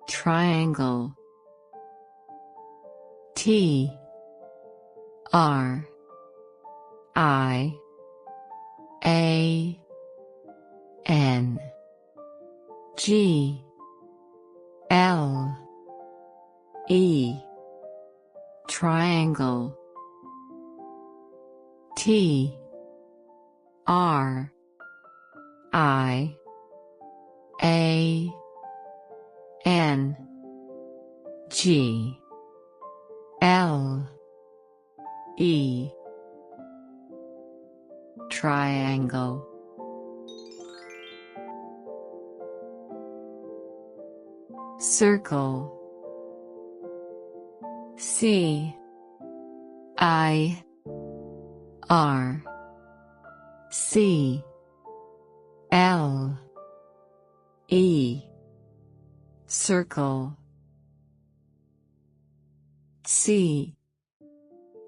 triangle, T R I A N G L E, triangle, T R I A N G L E, triangle. Circle, C I R C L E, circle, C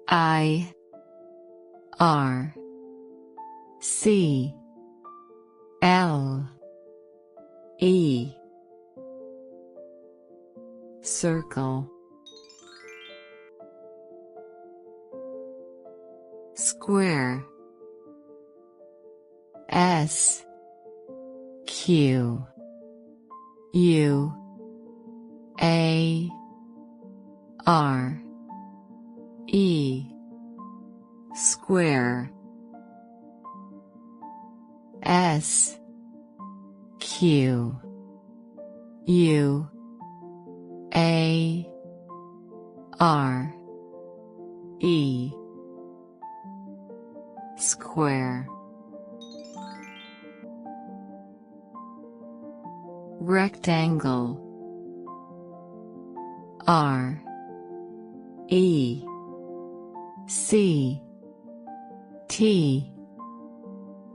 I R C L E, circle. Square, S Q U A R E, square, S Q U A R E, square. Rectangle, R E C T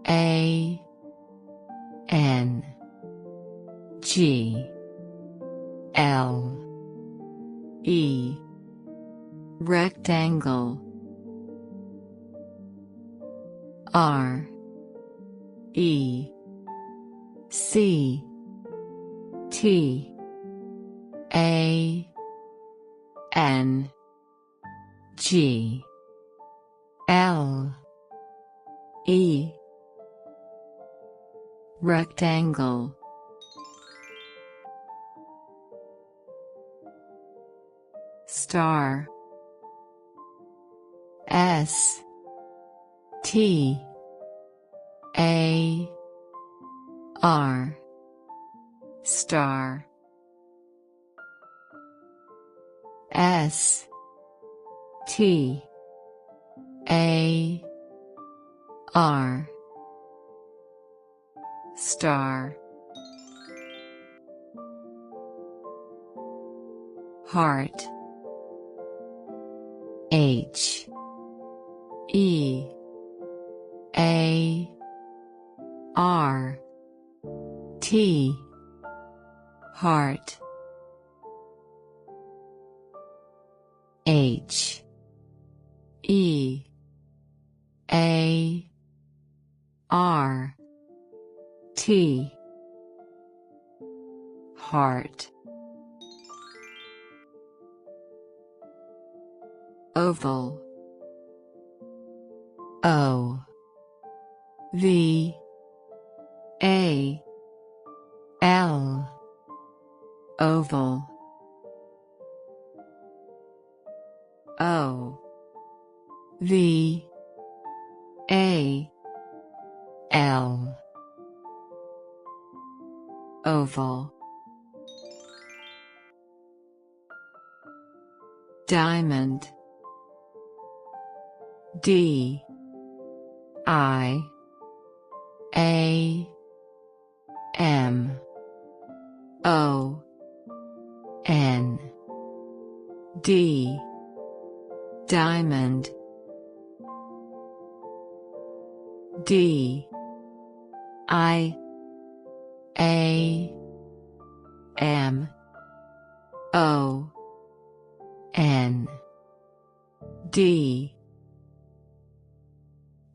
A N G L E, rectangle, R E C T A N G L E, rectangle. Star, S T A R, star, S T A R, star. Heart, H E A R T, heart, H E A R T, heart. Oval, O V A L, oval, O V A L, oval. Diamond, D I A M O N D, diamond, D I A M O N D,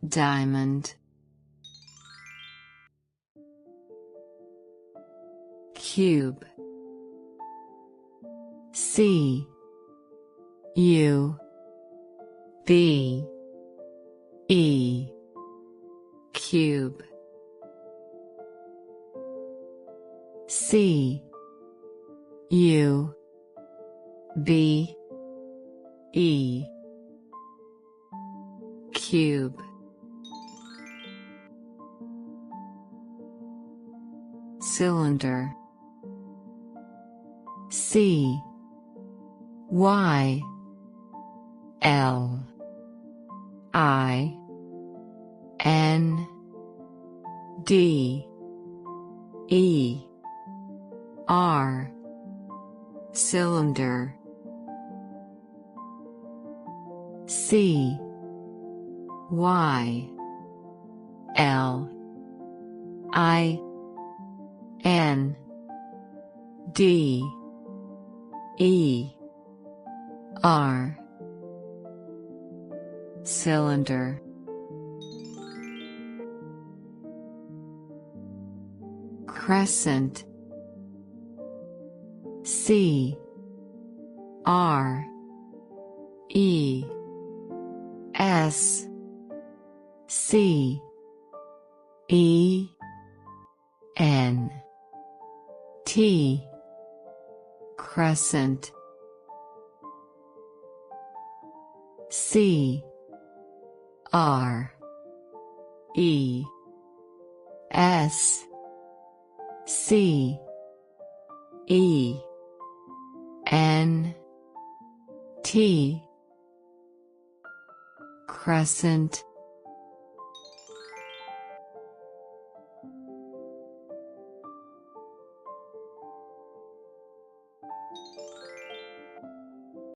diamond. Cube, C U B E cube. C U B E cube. Cylinder. C Y L I N D E R. Cylinder. C Y L I N D E R. Cylinder. Crescent. C R E S C E N T. Crescent. C R E S C E N T. Crescent.